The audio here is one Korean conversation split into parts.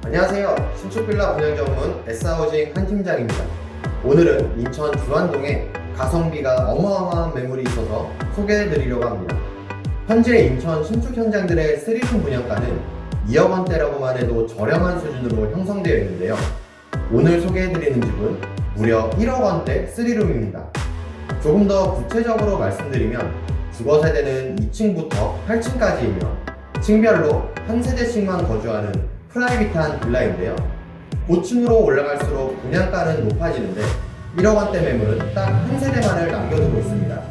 안녕하세요. 신축빌라 분양 전문 S하우징 한 팀장입니다. 오늘은 인천 주안동에 가성비가 어마어마한 매물이 있어서 소개해드리려고 합니다. 현재 인천 신축 현장들의 3룸 분양가는 2억 원대라고만 해도 저렴한 수준으로 형성되어 있는데요. 오늘 소개해드리는 집은 무려 1억 원대 3룸입니다. 조금 더 구체적으로 말씀드리면 주거세대는 2층부터 8층까지이며 층별로 한 세대씩만 거주하는 프라이빗한 빌라인데요. 고층으로 올라갈수록 분양가는 높아지는데 1억 원대 매물은 딱 한 세대만을 남겨두고 있습니다.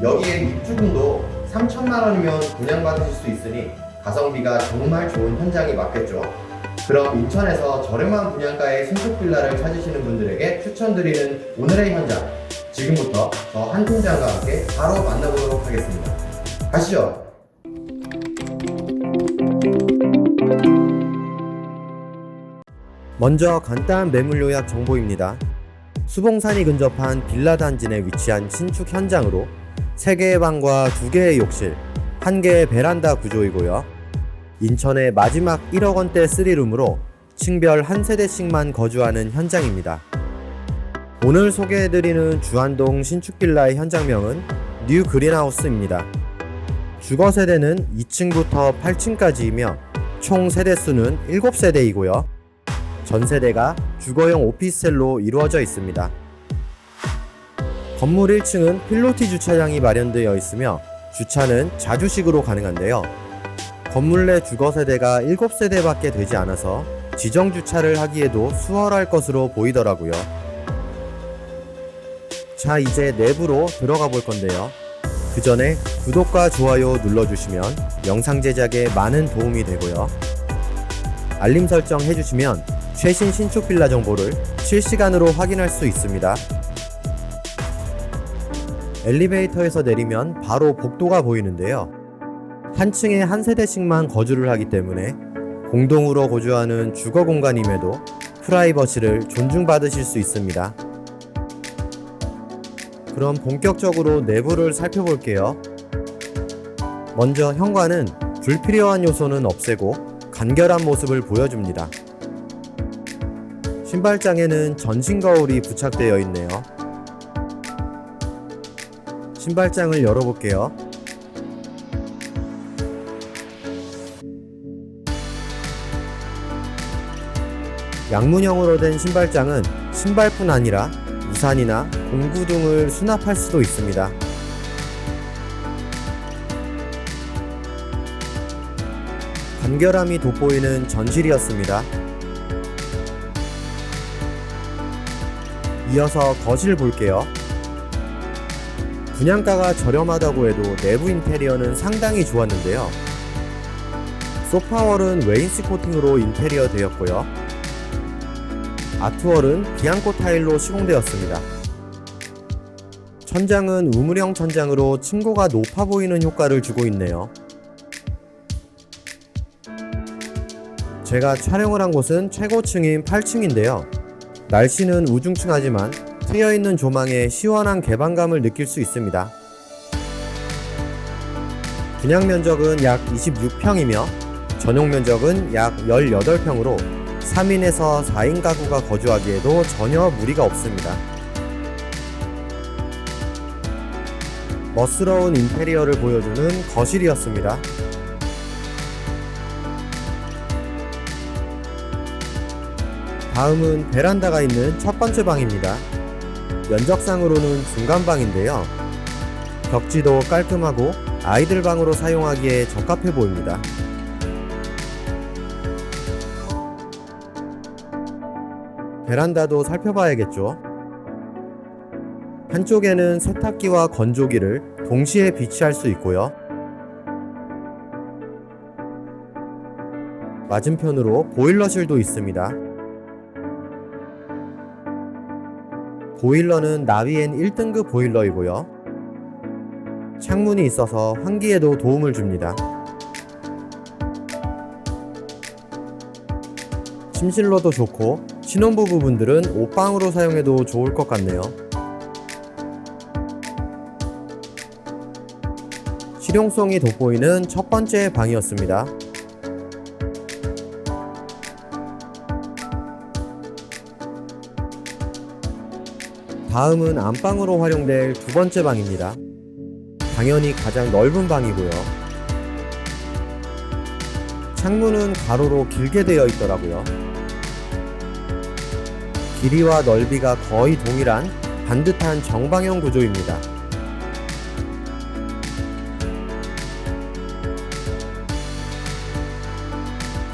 여기에 입주금도 3천만 원이면 분양받으실 수 있으니 가성비가 정말 좋은 현장이 맞겠죠. 그럼 인천에서 저렴한 분양가의 신축 빌라를 찾으시는 분들에게 추천드리는 오늘의 현장, 지금부터 저 한 팀장과 함께 바로 만나보도록 하겠습니다. 가시죠. 먼저 간단한 매물 요약 정보입니다. 수봉산이 근접한 빌라 단지 내 위치한 신축 현장으로 3개의 방과 2개의 욕실, 1개의 베란다 구조이고요. 인천의 마지막 1억 원대 3룸으로 층별 한 세대씩만 거주하는 현장입니다. 오늘 소개해드리는 주안동 신축 빌라의 현장명은 뉴 그린하우스입니다. 주거 세대는 2층부터 8층까지이며 총 세대수는 7세대이고요. 전 세대가 주거용 오피스텔로 이루어져 있습니다. 건물 1층은 필로티 주차장이 마련되어 있으며 주차는 자주식으로 가능한데요. 건물 내 주거 세대가 7세대밖에 되지 않아서 지정 주차를 하기에도 수월할 것으로 보이더라고요. 자, 이제 내부로 들어가 볼 건데요. 그 전에 구독과 좋아요 눌러주시면 영상 제작에 많은 도움이 되고요. 알림 설정 해주시면 최신 신축 빌라 정보를 실시간으로 확인할 수 있습니다. 엘리베이터에서 내리면 바로 복도가 보이는데요. 한 층에 한 세대씩만 거주를 하기 때문에 공동으로 거주하는 주거 공간임에도 프라이버시를 존중받으실 수 있습니다. 그럼 본격적으로 내부를 살펴볼게요. 먼저 현관은 불필요한 요소는 없애고 간결한 모습을 보여줍니다. 신발장에는 전신 거울이 부착되어 있네요. 신발장을 열어볼게요. 양문형으로 된 신발장은 신발뿐 아니라 우산이나 공구 등을 수납할 수도 있습니다. 간결함이 돋보이는 전실이었습니다. 이어서 거실 볼게요. 분양가가 저렴하다고 해도 내부 인테리어는 상당히 좋았는데요. 소파월은 웨인스 코팅으로 인테리어 되었고요. 아트월은 비앙코 타일로 시공되었습니다. 천장은 우물형 천장으로 층고가 높아 보이는 효과를 주고 있네요. 제가 촬영을 한 곳은 최고층인 8층인데요. 날씨는 우중충하지만 트여있는 조망에 시원한 개방감을 느낄 수 있습니다. 분양 면적은 약 26평이며 전용 면적은 약 18평으로 3인에서 4인 가구가 거주하기에도 전혀 무리가 없습니다. 멋스러운 인테리어를 보여주는 거실이었습니다. 다음은 베란다가 있는 첫 번째 방입니다. 면적상으로는 중간방인데요. 벽지도 깔끔하고 아이들 방으로 사용하기에 적합해 보입니다. 베란다도 살펴봐야겠죠. 한쪽에는 세탁기와 건조기를 동시에 비치할 수 있고요. 맞은편으로 보일러실도 있습니다. 보일러는 나위엔 1등급 보일러이고요. 창문이 있어서 환기에도 도움을 줍니다. 침실로도 좋고 신혼부부 분들은 옷방으로 사용해도 좋을 것 같네요. 실용성이 돋보이는 첫 번째 방이었습니다. 다음은 안방으로 활용될 두 번째 방입니다. 당연히 가장 넓은 방이고요. 창문은 가로로 길게 되어 있더라고요. 길이와 넓이가 거의 동일한 반듯한 정방형 구조입니다.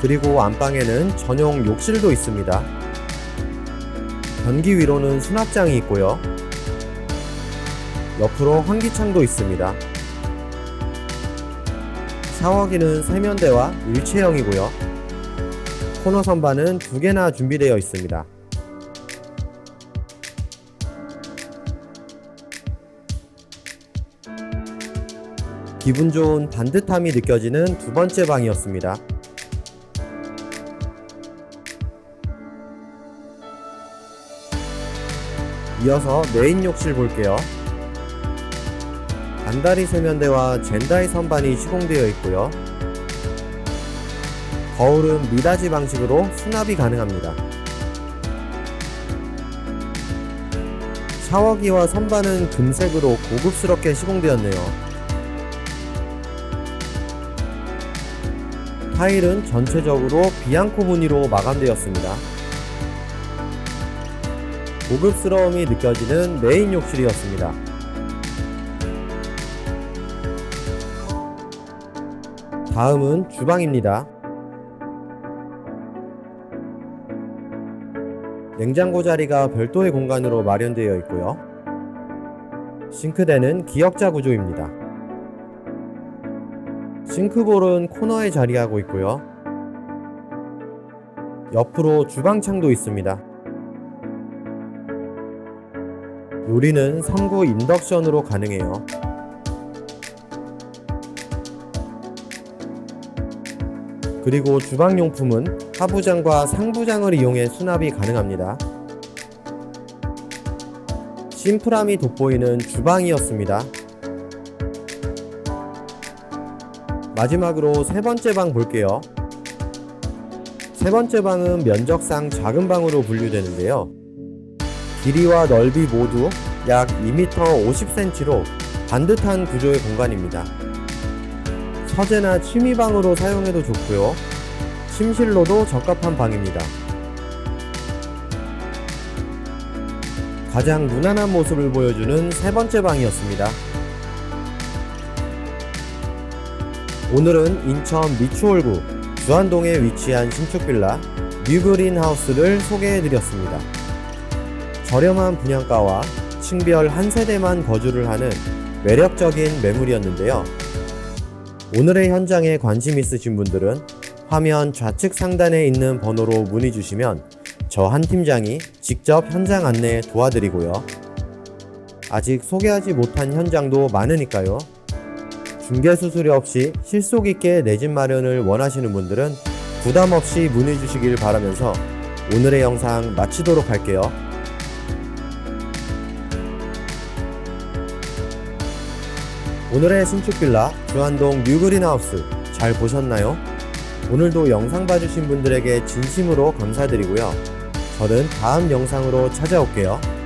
그리고 안방에는 전용 욕실도 있습니다. 변기 위로는 수납장이 있고요. 옆으로 환기창도 있습니다. 샤워기는 세면대와 일체형이고요. 코너 선반은 2개나 준비되어 있습니다. 기분 좋은 반듯함이 느껴지는 두 번째 방이었습니다. 이어서 메인 욕실 볼게요. 반다리 세면대와 젠다이 선반이 시공되어 있고요. 거울은 미닫이 방식으로 수납이 가능합니다. 샤워기와 선반은 금색으로 고급스럽게 시공되었네요. 타일은 전체적으로 비앙코 무늬로 마감되었습니다. 고급스러움이 느껴지는 메인 욕실이었습니다. 다음은 주방입니다. 냉장고 자리가 별도의 공간으로 마련되어 있고요. 싱크대는 기역자 구조입니다. 싱크볼은 코너에 자리하고 있고요. 옆으로 주방창도 있습니다. 요리는 3구 인덕션으로 가능해요. 그리고 주방용품은 하부장과 상부장을 이용해 수납이 가능합니다. 심플함이 돋보이는 주방이었습니다. 마지막으로 세 번째 방 볼게요. 세 번째 방은 면적상 작은 방으로 분류되는데요. 길이와 넓이 모두 약 2m 50cm로 반듯한 구조의 공간입니다. 서재나 취미방으로 사용해도 좋고요. 침실로도 적합한 방입니다. 가장 무난한 모습을 보여주는 세 번째 방이었습니다. 오늘은 인천 미추홀구 주안동에 위치한 신축빌라 뉴그린하우스를 소개해드렸습니다. 저렴한 분양가와 층별 한 세대만 거주를 하는 매력적인 매물이었는데요. 오늘의 현장에 관심 있으신 분들은 화면 좌측 상단에 있는 번호로 문의 주시면 저 한 팀장이 직접 현장 안내 도와드리고요. 아직 소개하지 못한 현장도 많으니까요. 중개 수수료 없이 실속 있게 내 집 마련을 원하시는 분들은 부담 없이 문의 주시길 바라면서 오늘의 영상 마치도록 할게요. 오늘의 신축빌라 주안동 뉴그린하우스 잘 보셨나요? 오늘도 영상 봐주신 분들에게 진심으로 감사드리고요. 저는 다음 영상으로 찾아올게요.